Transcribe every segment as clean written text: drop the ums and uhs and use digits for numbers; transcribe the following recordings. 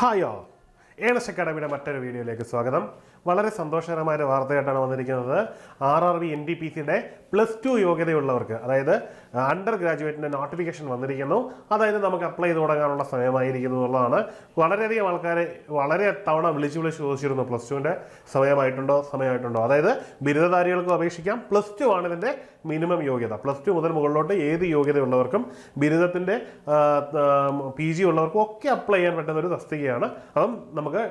Hi all earnest അക്കാഡമിയുടെ മറ്റൊരു വീഡിയോയിലേക്ക് സ്വാഗതം. വളരെ സന്തോഷകരമായ ഒരു വാർത്തയായിട്ടാണ് വന്നിരിക്കുന്നത്. RRB NTPCയുടെ +2 യോഗ്യതയുള്ളവർക്ക്, അതായത് അണ്ടർ ഗ്രാജുവേറ്റിൻ്റെ നോട്ടിഫിക്കേഷൻ വന്നിരിക്കുന്നു. അതായത് നമുക്ക് അപ്ലൈ ചെയ്ത് തുടങ്ങാനുള്ള സമയമായിരിക്കുന്നു എന്നുള്ളതാണ്. വളരെയധികം ആൾക്കാരെ വളരെ തവണ വിളിച്ച് ചോദിച്ചിരുന്നു, +2ൻ്റെ സമയമായിട്ടുണ്ടോ. അതായത് ബിരുദധാരികൾക്കും അപേക്ഷിക്കാം. +2 ആണ് ഇതിൻ്റെ മിനിമം യോഗ്യത. +2 മുതൽ മുകളിലോട്ട് ഏത് യോഗ്യതയുള്ളവർക്കും ബിരുദത്തിൻ്റെ PG ഉള്ളവർക്കും ഒക്കെ അപ്ലൈ ചെയ്യാൻ പറ്റുന്ന ഒരു തസ്തികയാണ്. അപ്പം നമുക്ക്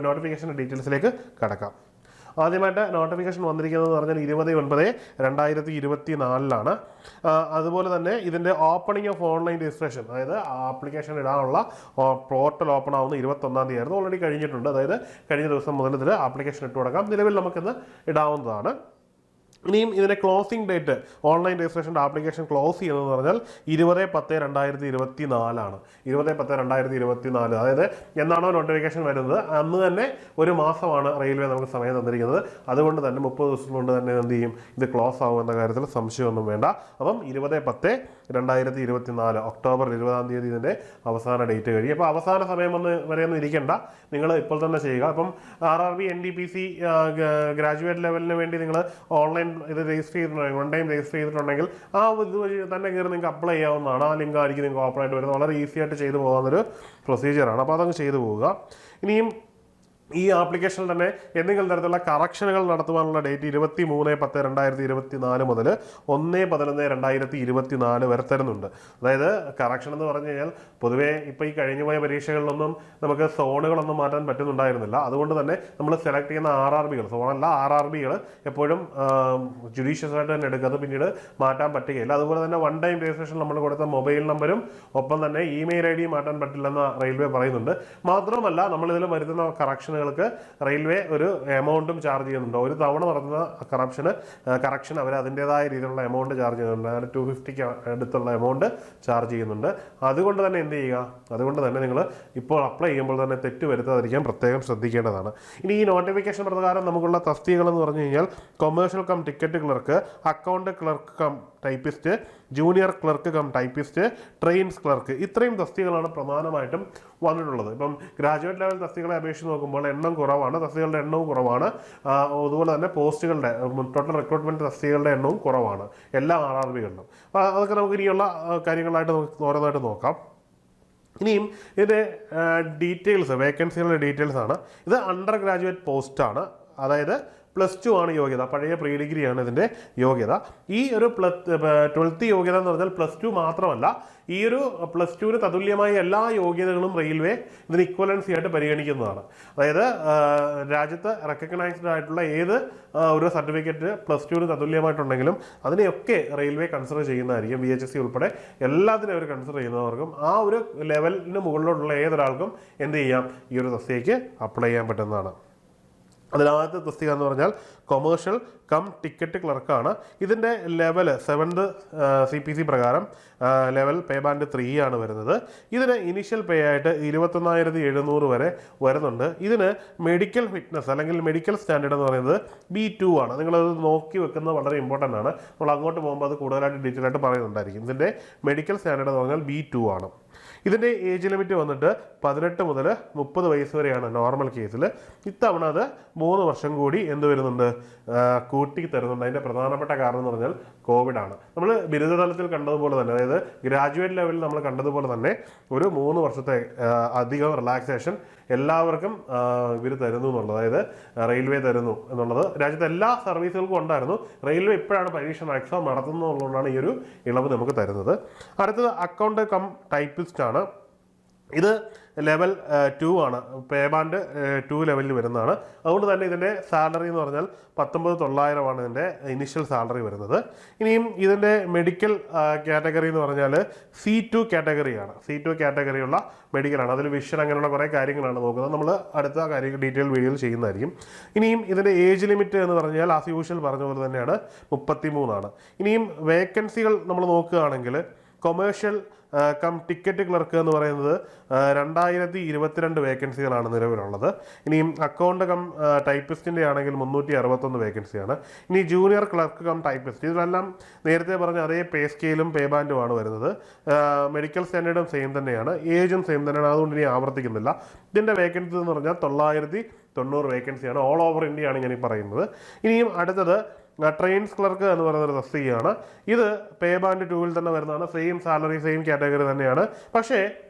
നോട്ടിഫിക്കേഷൻ്റെ ഡീറ്റെയിൽസിലേക്ക് കടക്കാം. ആദ്യമായിട്ട് നോട്ടിഫിക്കേഷൻ വന്നിരിക്കുന്നത് എന്ന് പറഞ്ഞാൽ 20/9/2024 അതുപോലെ തന്നെ ഇതിൻ്റെ ഓപ്പണിംഗ് ഓഫ് ഓൺലൈൻ രജിസ്ട്രേഷൻ, അതായത് ആപ്ലിക്കേഷൻ ഇടാനുള്ള പോർട്ടൽ ഓപ്പൺ ആവുന്ന 21-ാം തീയതി ആയിരുന്നു. ഓൾറെഡി കഴിഞ്ഞിട്ടുണ്ട്. അതായത് കഴിഞ്ഞ ദിവസം മുതൽ ഇതിൽ ആപ്ലിക്കേഷൻ ഇട്ട് കൊടുക്കാം. നിലവിൽ നമുക്കിന്ന് ഇടാവുന്നതാണ്. ഇനിയും ഇതിൻ്റെ ക്ലോസിംഗ് ഡേറ്റ്, ഓൺലൈൻ രജിസ്ട്രേഷൻ്റെ ആപ്ലിക്കേഷൻ ക്ലോസ് ചെയ്യുന്നതെന്ന് പറഞ്ഞാൽ 20/10/2024 20/10/2024. അതായത് എന്നാണോ നോട്ടിഫിക്കേഷൻ വരുന്നത് അന്ന് തന്നെ ഒരു മാസമാണ് റെയിൽവേ നമുക്ക് സമയം തന്നിരിക്കുന്നത്. അതുകൊണ്ട് തന്നെ 30 ദിവസം കൊണ്ട് തന്നെ എന്ത് ചെയ്യും, ഇത് ക്ലോസ് ആവും എന്ന കാര്യത്തിൽ സംശയമൊന്നും വേണ്ട. അപ്പം 20/10/2024 ഒക്ടോബർ 20-ാം തീയതി ഇതിൻ്റെ അവസാന ഡേറ്റ് കഴിയും. അപ്പോൾ അവസാന സമയം വരെയൊന്നും ഇരിക്കേണ്ട, നിങ്ങൾ ഇപ്പോൾ തന്നെ ചെയ്യുക. അപ്പം RRB NTPC ഗ്രാജുവേറ്റ് ലെവലിന് വേണ്ടി നിങ്ങൾ ഓൺലൈൻ ഇത് രജിസ്റ്റർ ചെയ്തിട്ടുണ്ടെങ്കിൽ, 1 ടൈം രജിസ്റ്റർ ചെയ്തിട്ടുണ്ടെങ്കിൽ ആ ഇത് വഴി തന്നെ കയറി നിങ്ങൾക്ക് അപ്ലൈ ചെയ്യാവുന്നതാണ്. ആ ലിങ്ക് ആയിരിക്കും നിങ്ങൾക്ക് ഓപ്പൺ ആയിട്ട് വരുന്നത്. വളരെ ഈസി ആയിട്ട് ചെയ്തു പോകാവുന്നൊരു പ്രൊസീജിയറാണ്. അപ്പോൾ അതങ്ങ് ചെയ്തു പോവുക. ഇനിയും ഈ ആപ്ലിക്കേഷനിൽ തന്നെ എന്തെങ്കിലും തരത്തിലുള്ള കറക്ഷനുകൾ നടത്തുവാനുള്ള ഡേറ്റ് 23/10/2024 മുതൽ 1/11/2024 വരെ തരുന്നുണ്ട്. അതായത് കറക്ഷൻ എന്ന് പറഞ്ഞു കഴിഞ്ഞാൽ പൊതുവേ ഇപ്പോൾ ഈ കഴിഞ്ഞുപോയ പരീക്ഷകളിലൊന്നും നമുക്ക് സോണുകളൊന്നും മാറ്റാൻ പറ്റുന്നുണ്ടായിരുന്നില്ല. അതുകൊണ്ട് തന്നെ നമ്മൾ സെലക്ട് ചെയ്യുന്ന RRBകൾ, സോണല്ല RRBകൾ എപ്പോഴും ജുഡീഷ്യസ് ആയിട്ട് തന്നെ എടുക്കുന്നത്, പിന്നീട് മാറ്റാൻ പറ്റുകയില്ല. അതുപോലെ തന്നെ 1 ടൈം രജിസ്ട്രേഷൻ നമ്മൾ കൊടുത്ത മൊബൈൽ നമ്പരും ഒപ്പം തന്നെ ഇമെയിൽ ID മാറ്റാൻ പറ്റില്ലെന്ന് റെയിൽവേ പറയുന്നുണ്ട്. മാത്രമല്ല നമ്മളിതിൽ വരുത്തുന്ന റെയിൽവേ ഒരു എമൗണ്ടും ചാർജ് ചെയ്യുന്നുണ്ട്. ഒരു തവണ നടത്തുന്ന കറക്ഷൻ അവർ അതിൻ്റെതായ രീതിയിലുള്ള എമൗണ്ട് ചാർജ് ചെയ്യുന്നുണ്ട്. അങ്ങനെ 250 അടുത്തുള്ള എമൗണ്ട് ചാർജ് ചെയ്യുന്നുണ്ട്. അതുകൊണ്ട് തന്നെ എന്ത് ചെയ്യുക, അതുകൊണ്ട് തന്നെ നിങ്ങൾ ഇപ്പോൾ അപ്ലൈ ചെയ്യുമ്പോൾ തന്നെ തെറ്റ് വരുത്താതിരിക്കാൻ പ്രത്യേകം ശ്രദ്ധിക്കേണ്ടതാണ്. ഇനി ഈ നോട്ടിഫിക്കേഷൻ പ്രകാരം നമുക്കുള്ള തസ്തികകളെന്ന് പറഞ്ഞു കഴിഞ്ഞാൽ commercial cum ticket clerk, account clerk cum typist, junior clerk cum typist, trains clerk, ഇത്രയും തസ്തികകളാണ് പ്രധാനമായിട്ടും വന്നിട്ടുള്ളത്. ഇപ്പം ഗ്രാജുവേറ്റ് ലെവൽ തസ്തികളെ അപേക്ഷിച്ച് നോക്കുമ്പോൾ എണ്ണം കുറവാണ്, തസ്തികളുടെ എണ്ണവും കുറവാണ്. അതുപോലെ തന്നെ പോസ്റ്റുകളുടെ ടോട്ടൽ റിക്രൂട്ട്മെൻറ്റ് തസ്തികളുടെ എണ്ണവും കുറവാണ് എല്ലാ RRBകളിലും. അപ്പോൾ അതൊക്കെ നമുക്ക് ഇനിയുള്ള കാര്യങ്ങളായിട്ട് ഓരോന്നായിട്ട് നോക്കാം. ഇനിയും ഇതിൻ്റെ ഡീറ്റെയിൽസ്, വേക്കൻസികളുടെ ഡീറ്റെയിൽസ് ആണ്. ഇത് അണ്ടർ ഗ്രാജുവേറ്റ് പോസ്റ്റാണ്. അതായത് +2 ആണ് യോഗ്യത. പഴയ പ്രീ ഡിഗ്രിയാണ് ഇതിൻ്റെ യോഗ്യത. ഈ ഒരു 12th യോഗ്യത എന്ന് പറഞ്ഞാൽ +2 മാത്രമല്ല, ഈ ഒരു +2ന് തതുല്യമായ എല്ലാ യോഗ്യതകളും റെയിൽവേ ഇതിന് ഇക്വലൻസി ആയിട്ട് പരിഗണിക്കുന്നതാണ്. അതായത് രാജ്യത്ത് റെക്കഗ്നൈസ്ഡ് ആയിട്ടുള്ള ഏത് ഒരു സർട്ടിഫിക്കറ്റ് +2ന് തതുല്യമായിട്ടുണ്ടെങ്കിലും അതിനെയൊക്കെ റെയിൽവേ കൺസിഡർ ചെയ്യുന്നതായിരിക്കും. VHSC ഉൾപ്പെടെ എല്ലാത്തിനും അവർ കൺസിഡർ ചെയ്യുന്നവർക്കും ആ ഒരു ലെവലിന് മുകളിലോട്ടുള്ള ഏതൊരാൾക്കും എന്ത് ചെയ്യാം, ഈ ഒരു തസ്തികയ്ക്ക് അപ്ലൈ ചെയ്യാൻ പറ്റുന്നതാണ്. അതിനകത്ത് തസ്തിക എന്ന് പറഞ്ഞാൽ കൊമേഴ്ഷ്യൽ കം ടിക്കറ്റ് ക്ലർക്കാണ്. ഇതിൻ്റെ ലെവൽ 7th CPC പ്രകാരം ലെവൽ പേ ബാൻഡ് 3 ആണ് വരുന്നത്. ഇതിന് ഇനിഷ്യൽ പേ ആയിട്ട് 21,700 വരെ വരുന്നുണ്ട്. ഇതിന് മെഡിക്കൽ ഫിറ്റ്നസ് അല്ലെങ്കിൽ മെഡിക്കൽ സ്റ്റാൻഡേർഡ് എന്ന് പറയുന്നത് B2 ആണ്. നിങ്ങളത് നോക്കി വെക്കുന്നത് വളരെ ഇമ്പോർട്ടൻ്റ് ആണ്. നമ്മൾ അങ്ങോട്ട് പോകുമ്പോൾ അത് കൂടുതലായിട്ട് ഡീറ്റെയിൽ ആയിട്ട് പറയുന്നുണ്ടായിരിക്കും. ഇതിൻ്റെ മെഡിക്കൽ സ്റ്റാൻഡേർഡ് എന്ന് പറഞ്ഞാൽ B2 ആണ്. ഇതിൻ്റെ ഏജ് ലിമിറ്റ് വന്നിട്ട് 18 മുതൽ 30 വയസ്സ് വരെയാണ് നോർമൽ കേസിൽ. ഇത്തവണ അത് 3 വർഷം കൂടി എന്ത് വരുന്നുണ്ട്, കൂട്ടി തരുന്നുണ്ട്. അതിൻ്റെ പ്രധാനപ്പെട്ട കാരണം എന്ന് പറഞ്ഞാൽ കോവിഡാണ്. നമ്മൾ ബിരുദതലത്തിൽ കണ്ടതുപോലെ തന്നെ, അതായത് ഗ്രാജുവേറ്റ് ലെവലിൽ നമ്മൾ കണ്ടതുപോലെ തന്നെ ഒരു 3 വർഷത്തെ അധികം റിലാക്സേഷൻ എല്ലാവർക്കും ഇവർ തരുന്നു എന്നുള്ളത്, അതായത് റെയിൽവേ തരുന്നു എന്നുള്ളത് രാജ്യത്തെ എല്ലാ സർവീസുകൾക്കും ഉണ്ടായിരുന്നു. റെയിൽവേ ഇപ്പോഴാണ് പരീക്ഷ എക്സാം നടത്തുന്നതുകൊണ്ടാണ് ഈ ഒരു ഇളവ് നമുക്ക് തരുന്നത്. അടുത്തത് അക്കൗണ്ട് കം ടൈപ്പിസ്റ്റ് ആണ്. ഇത് ലെവൽ 2 ആണ്. പേ ബാൻഡ് 2 ലെവലിൽ വരുന്നതാണ്. അതുകൊണ്ട് തന്നെ ഇതിൻ്റെ സാലറി എന്ന് പറഞ്ഞാൽ 19,900 ഇതിൻ്റെ ഇനിഷ്യൽ സാലറി വരുന്നത്. ഇനിയും ഇതിൻ്റെ മെഡിക്കൽ കാറ്റഗറി എന്ന് പറഞ്ഞാൽ C2 കാറ്റഗറിയാണ്. C2 കാറ്റഗറിയുള്ള മെഡിക്കലാണ്. അതിൽ വിഷൻ അങ്ങനെയുള്ള കുറേ കാര്യങ്ങളാണ് നോക്കുന്നത്. നമ്മൾ അടുത്ത കാര്യങ്ങൾ ഡീറ്റെയിൽ വീഡിയോയിൽ ചെയ്യുന്നതായിരിക്കും. ഇനിയും ഇതിൻ്റെ ഏജ് ലിമിറ്റ് എന്ന് പറഞ്ഞാൽ ആസ് യൂഷ്വൽ പറഞ്ഞ പോലെ തന്നെയാണ് 33 ആണ്. ഇനിയും വേക്കൻസികൾ നമ്മൾ നോക്കുകയാണെങ്കിൽ കൊമേഴ്ഷ്യൽ കം ടിക്കറ്റ് ക്ലർക്ക് എന്ന് പറയുന്നത് 2022 വേക്കൻസികളാണ് നിലവിലുള്ളത്. ഇനിയും അക്കൗണ്ട് കം ടൈപ്പിസ്റ്റിൻ്റെ ആണെങ്കിൽ 361 വേക്കൻസിയാണ്. ഇനി ജൂനിയർ ക്ലർക്ക് കം ടൈപ്പിസ്റ്റ്, ഇതിലെല്ലാം നേരത്തെ പറഞ്ഞ അതേ പേ സ്കെയിലും പേ ബാൻഡുമാണ് വരുന്നത്. മെഡിക്കൽ സ്റ്റാൻഡേർഡും സെയിം തന്നെയാണ്, ഏജും സെയിം തന്നെയാണ്, അതുകൊണ്ട് ഇനി ആവർത്തിക്കുന്നില്ല. ഇതിൻ്റെ വേക്കൻസി എന്ന് പറഞ്ഞാൽ 990 വേക്കൻസിയാണ്. ഓൾ ഓവർ ഇന്ത്യ ആണ് ഞാൻ ഈ പറയുന്നത്. ഇനിയും അടുത്തത് ട്രെയിൻസ് ക്ലർക്ക് എന്ന് പറയുന്നൊരു തസ്തികയാണ്. ഇത് പേ ബാൻഡ് 2-ൽ തന്നെ വരുന്നതാണ്. സെയിം സാലറി, സെയിം കാറ്റഗറി തന്നെയാണ്. പക്ഷേ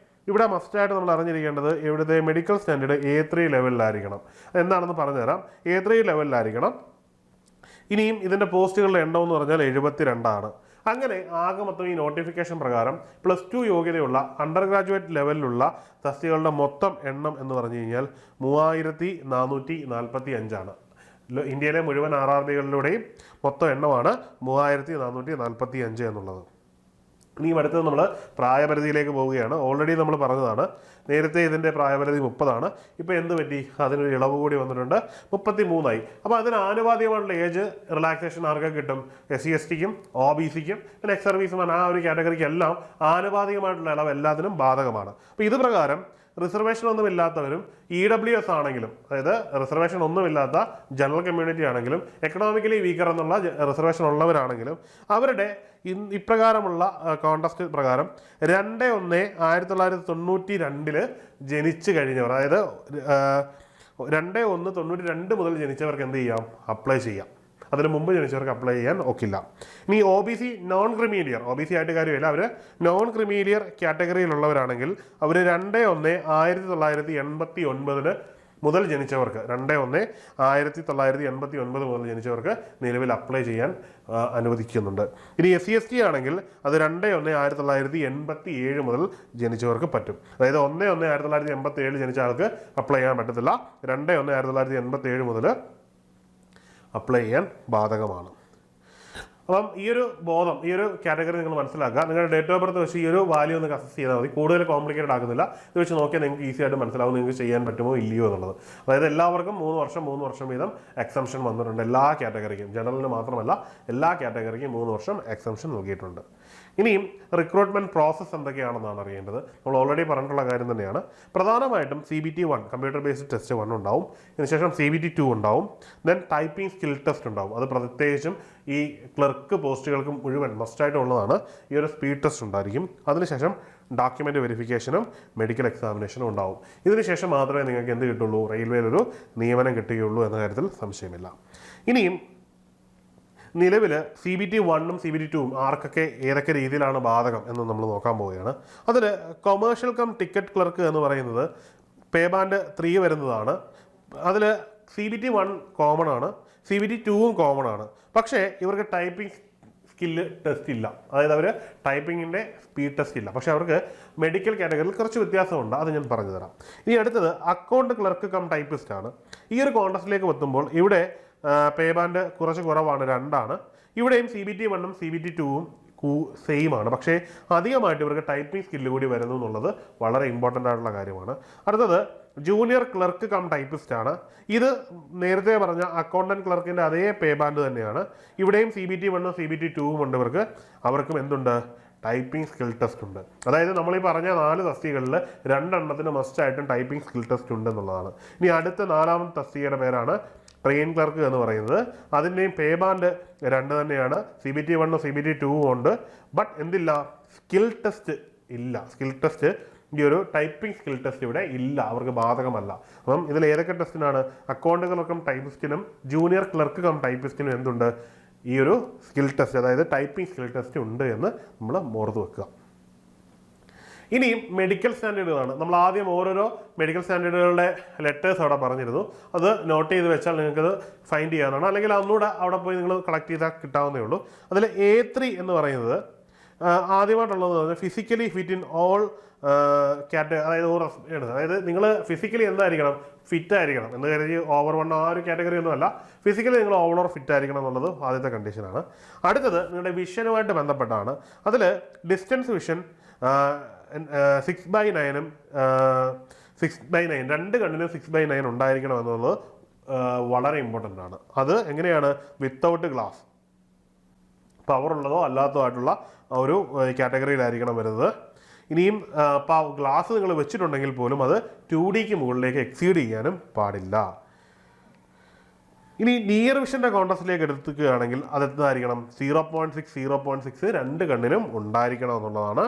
ഇവിടെ മസ്റ്റായിട്ട് നമ്മൾ അറിഞ്ഞിരിക്കേണ്ടത് ഇവിടുത്തെ മെഡിക്കൽ സ്റ്റാൻഡേർഡ് A3 ലെവലിലായിരിക്കണം. എന്താണെന്ന് പറഞ്ഞുതരാം. A3 ലെവലിലായിരിക്കണം. ഇനിയും ഇതിൻ്റെ പോസ്റ്റുകളുടെ എണ്ണം എന്ന് പറഞ്ഞാൽ 72 അങ്ങനെ ആകെ മൊത്തം ഈ നോട്ടിഫിക്കേഷൻ പ്രകാരം +2 യോഗ്യതയുള്ള അണ്ടർ ഗ്രാജുവേറ്റ് ലെവലിലുള്ള തസ്തികകളുടെ മൊത്തം എണ്ണം എന്ന് പറഞ്ഞു കഴിഞ്ഞാൽ 3445 ഇന്ത്യയിലെ മുഴുവൻ RRBകളിലൂടെയും മൊത്തം എണ്ണമാണ് 3445 എന്നുള്ളത്. ഇനിയും അടുത്തത് നമ്മൾ പ്രായപരിധിയിലേക്ക് പോവുകയാണ്. ഓൾറെഡി നമ്മൾ പറഞ്ഞതാണ്, നേരത്തെ ഇതിൻ്റെ പ്രായപരിധി 30 ഇപ്പോൾ എന്ത് പറ്റി, അതിനൊരു ഇളവ് കൂടി വന്നിട്ടുണ്ട്, 33 അപ്പോൾ അതിന് ആനുപാതികമായിട്ടുള്ള ഏജ് റിലാക്സേഷൻ ആർക്കൊക്കെ കിട്ടും? SC STക്കും OBCക്കും പിന്നെ എക്സ് സർവീസ്മാൻ ആ ഒരു കാറ്റഗറിക്ക് എല്ലാം ആനുപാതികമായിട്ടുള്ള ഇളവ് എല്ലാത്തിനും ബാധകമാണ്. അപ്പോൾ ഇത് പ്രകാരം റിസർവേഷൻ ഒന്നുമില്ലാത്തവരും EWS ആണെങ്കിലും, അതായത് റിസർവേഷൻ ഒന്നുമില്ലാത്ത ജനറൽ കമ്മ്യൂണിറ്റി ആണെങ്കിലും എക്കണോമിക്കലി വീക്കർ എന്നുള്ള റിസർവേഷൻ ഉള്ളവരാണെങ്കിലും അവരുടെ ഇപ്രകാരമുള്ള കോൺടസ്റ്റ് പ്രകാരം 2/1/1992 ജനിച്ചു കഴിഞ്ഞവർ, അതായത് 2/1/92 മുതൽ ജനിച്ചവർക്ക് എന്ത് ചെയ്യാം? അപ്ലൈ ചെയ്യാം. അതിന് മുമ്പ് ജനിച്ചവർക്ക് അപ്ലൈ ചെയ്യാൻ ഒക്കില്ല. ഇനി OBC നോൺ ക്രിമീലിയർ, OBC ആയിട്ട് കാര്യമില്ല, അവർ നോൺ ക്രിമീലിയർ കാറ്റഗറിയിലുള്ളവരാണെങ്കിൽ അവർ 2/1/1989 മുതൽ ജനിച്ചവർക്ക് 2/1/1989 മുതൽ ജനിച്ചവർക്ക് നിലവിൽ അപ്ലൈ ചെയ്യാൻ അനുവദിക്കുന്നുണ്ട്. ഇനി SC ST ആണെങ്കിൽ അത് 2/1/1987 മുതൽ ജനിച്ചവർക്ക് പറ്റും. അതായത് 1/1/1987 ജനിച്ച ആൾക്ക് അപ്ലൈ ചെയ്യാൻ പറ്റത്തില്ല. 2/1/1987 മുതൽ അപ്ലൈ ചെയ്യാൻ ബാധകമാണ്. അപ്പം ഈ ഒരു ബോധം, ഈ ഒരു കാറ്റഗറി നിങ്ങൾ മനസ്സിലാക്കുക. നിങ്ങളുടെ ഡേറ്റ് ഓഫ് ബർത്ത് വെച്ച് ഈ ഒരു വാല്യൂ ഒന്ന് അസസ് ചെയ്താൽ മതി. കൂടുതൽ കോംപ്ലിക്കേറ്റഡ് ആക്കുന്നില്ല. ഇത് വെച്ച് നോക്കിയാൽ നിങ്ങൾക്ക് ഈസി ആയിട്ട് മനസ്സിലാവും നിങ്ങൾക്ക് ചെയ്യാൻ പറ്റുമോ ഇല്ലയോ എന്നുള്ളത്. അതായത് എല്ലാവർക്കും 3 വർഷം വീതം എക്സംഷൻ വന്നിട്ടുണ്ട്. എല്ലാ കാറ്റഗറിക്കും, ജനറലിന് മാത്രമല്ല എല്ലാ കാറ്റഗറിക്കും 3 വർഷം എക്സംഷൻ നൽകിയിട്ടുണ്ട്. ഇനിയും റിക്രൂട്ട്മെന്റ് പ്രോസസ്സ് എന്തൊക്കെയാണെന്നാണ് അറിയേണ്ടത്. നമ്മൾ ഓൾറെഡി പറഞ്ഞിട്ടുള്ള കാര്യം തന്നെയാണ്. പ്രധാനമായിട്ടും CBT 1 കമ്പ്യൂട്ടർ ബേസ്ഡ് ടെസ്റ്റ് 1 ഉണ്ടാവും. ഇതിനുശേഷം CBT 2 ഉണ്ടാവും. ദെൻ ടൈപ്പിംഗ് സ്കിൽ ടെസ്റ്റ് ഉണ്ടാവും. അത് പ്രത്യേകിച്ചും ഈ ക്ലർക്ക് പോസ്റ്റുകൾക്ക് മുഴുവൻ മസ്റ്റായിട്ട് ഉള്ളതാണ്. ഈ ഒരു സ്പീഡ് ടെസ്റ്റ് ഉണ്ടായിരിക്കും. അതിനുശേഷം ഡോക്യുമെൻ്റ് വെരിഫിക്കേഷനും മെഡിക്കൽ എക്സാമിനേഷനും ഉണ്ടാവും. ഇതിനുശേഷം മാത്രമേ നിങ്ങൾക്ക് എന്ത് കിട്ടുള്ളൂ? റെയിൽവേയിലൊരു നിയമനം കിട്ടുകയുള്ളൂ എന്ന കാര്യത്തിൽ സംശയമില്ല. ഇനിയും നിലവിൽ CBT 1-ഉം CBT 2-ഉം ആർക്കൊക്കെ ഏതൊക്കെ രീതിയിലാണ് ബാധകം എന്ന് നമ്മൾ നോക്കാൻ പോവുകയാണ്. അതിൽ കൊമേഴ്ഷ്യൽ കം ടിക്കറ്റ് ക്ലർക്ക് എന്ന് പറയുന്നത് പേ ബാൻഡ് 3 വരുന്നതാണ്. അതിൽ CBT 1 കോമൺ ആണ്, CBT 2-ഉം കോമൺ ആണ്. പക്ഷേ ഇവർക്ക് ടൈപ്പിംഗ് സ്കില്ല് ടെസ്റ്റ് ഇല്ല. അതായത് അവർ ടൈപ്പിങ്ങിൻ്റെ സ്പീഡ് ടെസ്റ്റ് ഇല്ല. പക്ഷേ അവർക്ക് മെഡിക്കൽ കാറ്റഗറിയിൽ കുറച്ച് വ്യത്യാസമുണ്ട്. അത് ഞാൻ പറഞ്ഞു തരാം. ഇനി അടുത്തത് അക്കൗണ്ട് ക്ലർക്ക് കം ടൈപ്പിസ്റ്റ് ആണ്. ഈ ഒരു കോൺടസ്റ്റിലേക്ക് എത്തുമ്പോൾ ഇവിടെ പേ ബാൻഡ് കുറച്ച് കുറവാണ്, 2 ഇവിടെയും CBT 1-ഉം CBT 2-ഉം സെയിം ആണ്. പക്ഷേ അധികമായിട്ട് ഇവർക്ക് ടൈപ്പിംഗ് സ്കില്ല് കൂടി വരുന്നു എന്നുള്ളത് വളരെ ഇമ്പോർട്ടൻ്റ് ആയിട്ടുള്ള കാര്യമാണ്. അടുത്തത് ജൂനിയർ ക്ലർക്ക് കം ടൈപ്പിസ്റ്റ് ആണ്. ഇത് നേരത്തെ പറഞ്ഞ അക്കൗണ്ടന്റ് ക്ലർക്കിൻ്റെ അതേ പേ ബാൻഡ് തന്നെയാണ്. ഇവിടെയും CBT 1-ഉം CBT 2-ഉം ഉണ്ട്. അവർക്കും എന്തുണ്ട്? ടൈപ്പിംഗ് സ്കിൽ ടെസ്റ്റ് ഉണ്ട്. അതായത് നമ്മൾ ഈ പറഞ്ഞ 4 തസ്തികകളിൽ 2 മസ്റ്റായിട്ടും ടൈപ്പിംഗ് സ്കിൽ ടെസ്റ്റ് ഉണ്ട് എന്നുള്ളതാണ്. ഇനി അടുത്ത 4ാമത്തെ തസ്തികയുടെ പേരാണ് ട്രെയിൻ ക്ലർക്ക് എന്ന് പറയുന്നത്. അതിൻ്റെയും പേ ബാൻഡ് 2 തന്നെയാണ്. CBT 1-ഉം CBT 2-ഉം ഉണ്ട്. ബട്ട് എന്തില്ല? സ്കിൽ ടെസ്റ്റ് ഇല്ല. സ്കിൽ ടെസ്റ്റ്, ഈ ഒരു ടൈപ്പിംഗ് സ്കിൽ ടെസ്റ്റ് ഇവിടെ ഇല്ല, അവർക്ക് ബാധകമല്ല. അപ്പം ഇതിൽ ഏതൊക്കെ ടെസ്റ്റിനാണ്? അക്കൗണ്ട് ക്ലർക്കും ടൈപ്പിസ്റ്റിനും ജൂനിയർ ക്ലർക്ക് കം ടൈപ്പിസ്റ്റിനും എന്തുണ്ട്? ഈ ഒരു സ്കിൽ ടെസ്റ്റ്, അതായത് ടൈപ്പിംഗ് സ്കിൽ ടെസ്റ്റ് ഉണ്ട് എന്ന് നമ്മൾ ഓർത്ത് വെക്കുക. ഇനിയും മെഡിക്കൽ സ്റ്റാൻഡേർഡുകളാണ്. നമ്മൾ ആദ്യം ഓരോരോ മെഡിക്കൽ സ്റ്റാൻഡേർഡുകളുടെ ലെറ്റേഴ്സ് അവിടെ പറഞ്ഞിരുന്നു. അത് നോട്ട് ചെയ്ത് വെച്ചാൽ നിങ്ങൾക്കത് ഫൈൻഡ് ചെയ്യാനാണ്. അല്ലെങ്കിൽ അന്നുകൂടെ അവിടെ പോയി നിങ്ങൾ കളക്ട് ചെയ്താൽ കിട്ടാവുന്നേ ഉള്ളൂ. അതിൽ A3 എന്ന് പറയുന്നത് ആദ്യമായിട്ടുള്ളത് പറഞ്ഞാൽ ഫിസിക്കലി ഫിറ്റ് ഇൻ ഓൾ അതായത് നിങ്ങൾ ഫിസിക്കലി എന്തായിരിക്കണം? ഫിറ്റ് ആയിരിക്കണം എന്ന് കരുതി ഓവർ 1 ആ ഒരു കാറ്റഗറി ഒന്നും അല്ല. ഫിസിക്കലി നിങ്ങൾ ഓവർ ഫിറ്റ് ആയിരിക്കണം എന്നുള്ളത് ആദ്യത്തെ കണ്ടീഷനാണ്. അടുത്തത് നിങ്ങളുടെ വിഷനുമായിട്ട് ബന്ധപ്പെട്ടാണ്. അതിൽ ഡിസ്റ്റൻസ് വിഷൻ 6/9-ഉം 6/9 2 കണ്ണിനും 6/9 ഉണ്ടായിരിക്കണം എന്നുള്ളത് വളരെ ഇമ്പോർട്ടൻ്റ് ആണ്. അത് എങ്ങനെയാണ്? വിത്തൗട്ട് ഗ്ലാസ്, പവർ ഉള്ളതോ അല്ലാത്തതോ ആയിട്ടുള്ള ഒരു കാറ്റഗറിയിലായിരിക്കണം വരുന്നത്. ഇനിയും ഗ്ലാസ് നിങ്ങൾ വെച്ചിട്ടുണ്ടെങ്കിൽ പോലും അത് 2Dക്ക് മുകളിലേക്ക് എക്സീഡ് ചെയ്യാനും പാടില്ല. ഇനി നിയർ വിഷൻ്റെ കോൺട്രാസ്റ്റിലേക്ക് എടുക്കുകയാണെങ്കിൽ അത് എന്തായിരിക്കണം? 0.6 രണ്ട് കണ്ണിനും ഉണ്ടായിരിക്കണം എന്നുള്ളതാണ്.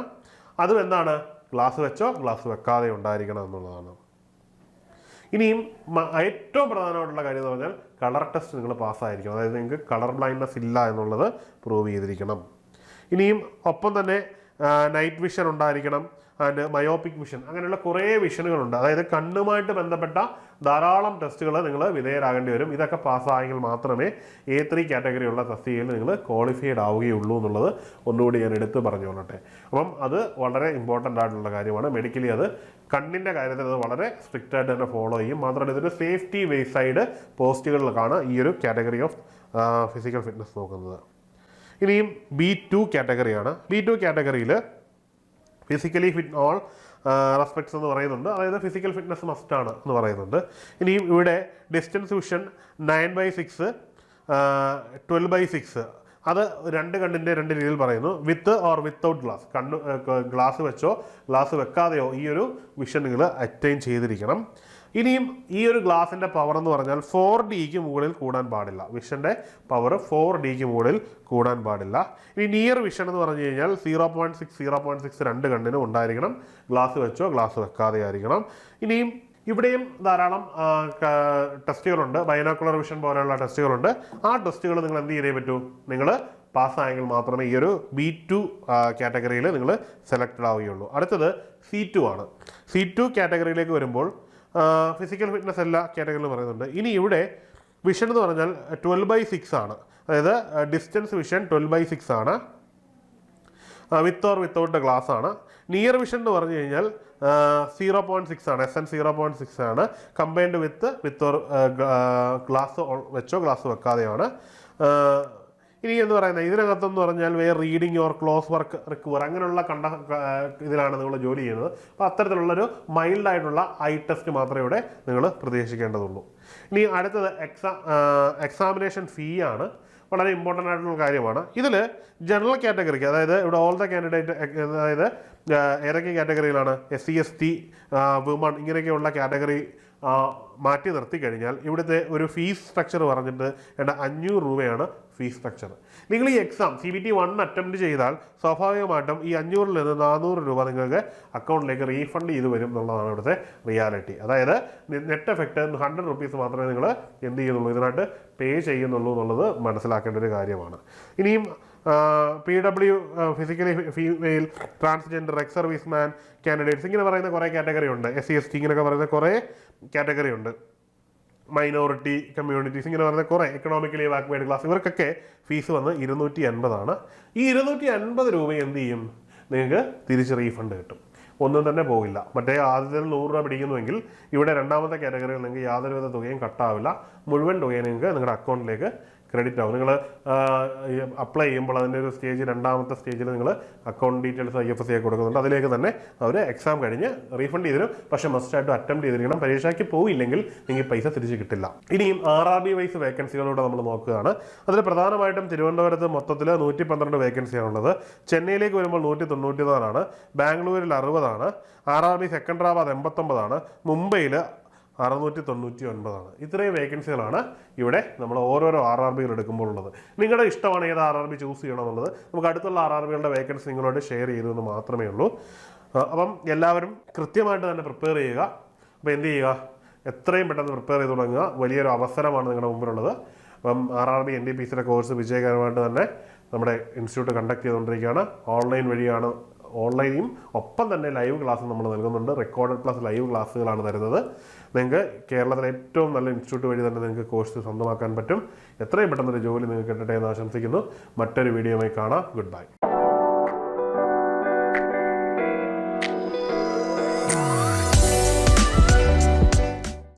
അതും എന്താണ്? ഗ്ലാസ് വെച്ചോ ഗ്ലാസ് വെക്കാതെ ഉണ്ടായിരിക്കണം എന്നുള്ളതാണ്. ഇനിയും ഏറ്റവും പ്രധാനമായിട്ടുള്ള കാര്യം എന്ന് പറഞ്ഞാൽ കളർ ടെസ്റ്റ് നിങ്ങൾ പാസ്സായിരിക്കണം. അതായത് നിങ്ങൾക്ക് കളർ ബ്ലൈൻഡ്നെസ് ഇല്ല എന്നുള്ളത് പ്രൂവ് ചെയ്തിരിക്കണം. ഇനിയും ഒപ്പം തന്നെ നൈറ്റ് വിഷൻ ഉണ്ടായിരിക്കണം, ആൻഡ് മയോപിക് വിഷൻ, അങ്ങനെയുള്ള കുറേ വിഷനുകളുണ്ട്. അതായത് കണ്ണുമായിട്ട് ബന്ധപ്പെട്ട ധാരാളം ടെസ്റ്റുകൾ നിങ്ങൾ വിധേയരാകേണ്ടി വരും. ഇതൊക്കെ പാസ്സായെങ്കിൽ മാത്രമേ A3 കാറ്റഗറിയുള്ള തസ്തികയിൽ നിങ്ങൾ ക്വാളിഫൈഡ് ആവുകയുള്ളൂ എന്നുള്ളത് ഒന്നുകൂടി ഞാൻ എടുത്ത് പറഞ്ഞുകൊള്ളട്ടെ. അപ്പം അത് വളരെ ഇമ്പോർട്ടൻ്റ് ആയിട്ടുള്ള കാര്യമാണ്. മെഡിക്കലി അത് കണ്ണിൻ്റെ കാര്യത്തിൽ അത് വളരെ സ്ട്രിക്റ്റ് ആയിട്ട് തന്നെ ഫോളോ ചെയ്യും. മാത്രമല്ല ഇതൊരു സേഫ്റ്റി വേസ് സൈഡ് പോസ്റ്റുകളിലാണ് ഈ ഒരു കാറ്റഗറി ഓഫ് ഫിസിക്കൽ ഫിറ്റ്നസ് നോക്കുന്നത്. ഇനിയും B2 കാറ്റഗറിയാണ്. B2 കാറ്റഗറിയിൽ ഫിസിക്കലി ഫിറ്റ് ഓൾ റെസ്പെക്ട്സ് എന്ന് പറയുന്നുണ്ട്. അതായത് ഫിസിക്കൽ ഫിറ്റ്നസ് മസ്റ്റാണ് എന്ന് പറയുന്നുണ്ട്. ഇനിയും ഇവിടെ ഡിസ്റ്റൻസ് വിഷൻ 9/6, 12/6 അത് രണ്ട് കണ്ണിൻ്റെ രണ്ട് രീതിയിൽ പറയുന്നു. With or without glass, glass വെച്ചോ ഗ്ലാസ് വെക്കാതെയോ ഈ ഒരു വിഷൻ നിങ്ങൾ അറ്റൈൻ ചെയ്തിരിക്കണം. ഇനിയും ഈ ഒരു ഗ്ലാസിൻ്റെ പവർ എന്ന് പറഞ്ഞാൽ 4Dക്ക് മുകളിൽ കൂടാൻ പാടില്ല. വിഷൻ്റെ പവർ 4Dക്ക് മുകളിൽ കൂടാൻ പാടില്ല. ഇനി നിയർ വിഷൻ എന്ന് പറഞ്ഞു കഴിഞ്ഞാൽ 0.6 രണ്ട് കണ്ണിനും ഉണ്ടായിരിക്കണം. ഗ്ലാസ് വെച്ചോ ഗ്ലാസ് വെക്കാതെ ആയിരിക്കണം. ഇനിയും ഇവിടെയും ധാരാളം ടെസ്റ്റുകളുണ്ട്. ബൈനോക്കുലർ വിഷൻ പോലെയുള്ള ടെസ്റ്റുകളുണ്ട്. ആ ടെസ്റ്റുകൾ നിങ്ങൾ എന്ത് ചെയ്തേ പറ്റൂ? നിങ്ങൾ പാസ്സായെങ്കിൽ മാത്രമേ ഈ ഒരു B2 കാറ്റഗറിയിൽ നിങ്ങൾ സെലക്റ്റഡ് ആവുകയുള്ളൂ. അടുത്തത് C2 ആണ്. C2 കാറ്റഗറിയിലേക്ക് വരുമ്പോൾ ഫിസിക്കൽ ഫിറ്റ്നസ് എല്ലാ കാറ്റഗറിയിലും പറയുന്നുണ്ട്. ഇനി ഇവിടെ വിഷൻ എന്ന് പറഞ്ഞാൽ 12/6 ആണ്. അതായത് ഡിസ്റ്റൻസ് വിഷൻ 12/6 ആണ്. വിത്ത് ഓർ വിത്തൗട്ട് ഗ്ലാസ് ആണ്. നിയർ വിഷൻ എന്ന് പറഞ്ഞു കഴിഞ്ഞാൽ 0.6 ആണ്. SN 0.6 ആണ്. കമ്പൈൻഡ് വിത്ത് ഓർ ഗ്ലാസ് വെച്ചോ ഗ്ലാസ് വെക്കാതെയാണ്. ഇനി എന്ന് പറയുന്നത് ഇതിനകത്തെന്ന് പറഞ്ഞാൽ reading or close work recover അങ്ങനെയുള്ള ഇതിലാണ് നിങ്ങൾ ജോലി ചെയ്യുന്നത്. അപ്പോൾ അത്തരത്തിലുള്ളൊരു മൈൽഡായിട്ടുള്ള ഐ ടെസ്റ്റ് മാത്രമേ ഇവിടെ നിങ്ങൾ പ്രതീക്ഷിക്കേണ്ടതുള്ളൂ. ഇനി അടുത്തത് എക്സാമിനേഷൻ ഫീ ആണ്. വളരെ ഇമ്പോർട്ടൻ്റ് ആയിട്ടുള്ള കാര്യമാണ്. ഇതിൽ ജനറൽ കാറ്റഗറിക്ക്, അതായത് ഇവിടെ ഓൾ ദ കാൻഡിഡേറ്റ്, അതായത് ഏതൊക്കെ കാറ്റഗറിയിലാണ് SC ST വുമൺ ഇങ്ങനെയൊക്കെയുള്ള കാറ്റഗറി മാറ്റി നിർത്തി കഴിഞ്ഞാൽ ഇവിടുത്തെ ഒരു ഫീസ് സ്ട്രക്ചർ പറഞ്ഞിട്ട് 500 രൂപയാണ് ഫീസ് സ്ട്രക്ചർ. നിങ്ങൾ ഈ എക്സാം CBT 1 അറ്റംപ്റ്റ് ചെയ്താൽ സ്വാഭാവികമായിട്ടും ഈ 500-ൽ നിന്ന് 400 രൂപ നിങ്ങൾക്ക് അക്കൗണ്ടിലേക്ക് റീഫണ്ട് ചെയ്ത് വരും എന്നുള്ളതാണ് ഇവിടുത്തെ റിയാലിറ്റി. അതായത് നെറ്റ് എഫക്റ്റ് 100 റുപ്പീസ് മാത്രമേ നിങ്ങൾ എന്ത് ചെയ്യുന്നുള്ളൂ, ഇതിനായിട്ട് പേ ചെയ്യുന്നുള്ളൂ എന്നുള്ളത് മനസ്സിലാക്കേണ്ട ഒരു കാര്യമാണ്. ഇനിയും PW physically female, transgender, ex service man candidates ഇങ്ങനെ പറയുന്ന കുറേ കാറ്റഗറി ഉണ്ട്. SC ST ഇങ്ങനെയൊക്കെ പറയുന്ന കുറേ കാറ്റഗറി ഉണ്ട്. മൈനോറിറ്റി കമ്മ്യൂണിറ്റീസ് ഇങ്ങനെ പറയുന്ന കുറേ എക്കണോമിക്കലി ബാക്ക്വേർഡ് ക്ലാസ്, ഇവർക്കൊക്കെ ഫീസ് വന്ന് 250 ആണ്. ഈ 250 രൂപ എന്ത് ചെയ്യും? നിങ്ങൾക്ക് തിരിച്ച് റീഫണ്ട് കിട്ടും. ഒന്നും തന്നെ പോകില്ല. മറ്റേ ആദ്യത്തിൽ 100 രൂപ പിടിക്കുന്നുവെങ്കിൽ ഇവിടെ രണ്ടാമത്തെ കാറ്റഗറിയിൽ നിങ്ങൾക്ക് യാതൊരുവിധ തുകയും കട്ടാവില്ല. മുഴുവൻ തുകയും നിങ്ങൾക്ക് നിങ്ങളുടെ അക്കൗണ്ടിലേക്ക് ക്രെഡിറ്റ് ആവും. നിങ്ങൾ അപ്ലൈ ചെയ്യുമ്പോൾ അതിൻ്റെ ഒരു സ്റ്റേജ്, രണ്ടാമത്തെ സ്റ്റേജിൽ നിങ്ങൾ അക്കൗണ്ട് ഡീറ്റെയിൽസ് IFSC കൊടുക്കുന്നുണ്ട്. അതിലേക്ക് തന്നെ അവർ എക്സാം കഴിഞ്ഞ് റീഫണ്ട് ചെയ്തിരും. പക്ഷേ മസ്റ്റായിട്ട് അറ്റംപ്റ്റ് ചെയ്തിരിക്കണം. പരീക്ഷയ്ക്ക് പോയില്ലെങ്കിൽ നിങ്ങൾക്ക് പൈസ തിരിച്ച് കിട്ടില്ല. ഇനിയും RRB വൈസ് വേക്കൻസികളൂടെ നമ്മൾ നോക്കുകയാണ്. അതിൽ പ്രധാനമായിട്ടും തിരുവനന്തപുരത്ത് മൊത്തത്തിൽ 112 വേക്കൻസിയാണുള്ളത്. ചെന്നൈയിലേക്ക് വരുമ്പോൾ 194 ആണ്. ബാംഗ്ലൂരിൽ 60 ആണ്. RRB സെക്കൻഡറാബാദ് 89 ആണ്. മുംബൈയിൽ 699 ആണ്. ഇത്രയും വേക്കൻസികളാണ് ഇവിടെ നമ്മൾ ഓരോരോ RRBകൾ എടുക്കുമ്പോൾ ഉള്ളത്. നിങ്ങളുടെ ഇഷ്ടമാണ് ഏത് RRB ചൂസ് ചെയ്യണമെന്നുള്ളത്. നമുക്ക് അടുത്തുള്ള RRBകളുടെ വേക്കൻസി നിങ്ങളോട് ഷെയർ ചെയ്തെന്ന് മാത്രമേ ഉള്ളൂ. അപ്പം എല്ലാവരും കൃത്യമായിട്ട് തന്നെ പ്രിപ്പയർ ചെയ്യുക. അപ്പോൾ എന്ത് ചെയ്യുക? എത്രയും പെട്ടെന്ന് പ്രിപ്പയർ ചെയ്ത് തുടങ്ങുക. വലിയൊരു അവസരമാണ് നിങ്ങളുടെ മുമ്പിലുള്ളത്. അപ്പം RRB NTPCയുടെ കോഴ്സ് വിജയകരമായിട്ട് തന്നെ നമ്മുടെ ഇൻസ്റ്റിറ്റ്യൂട്ട് കണ്ടക്ട് ചെയ്തുകൊണ്ടിരിക്കുകയാണ്. ഓൺലൈൻ വഴിയാണ്. ഓൺലൈനും ഒപ്പം തന്നെ ലൈവ് ക്ലാസ് നമ്മൾ നൽകുന്നുണ്ട്. റെക്കോർഡഡ് പ്ലസ് ലൈവ് ക്ലാസ്സുകളാണ് തരുന്നത്. നിങ്ങൾക്ക് കേരളത്തിലെ ഏറ്റവും നല്ല ഇൻസ്റ്റിറ്റ്യൂട്ട് വഴി തന്നെ നിങ്ങൾക്ക് കോഴ്സ് സ്വന്തമാക്കാൻ പറ്റും. എത്രയും പെട്ടെന്നൊരു ജോലി നിങ്ങൾക്ക് കിട്ടട്ടെ എന്ന് ആശംസിക്കുന്നു. മറ്റൊരു വീഡിയോയുമായി കാണാം. Good bye.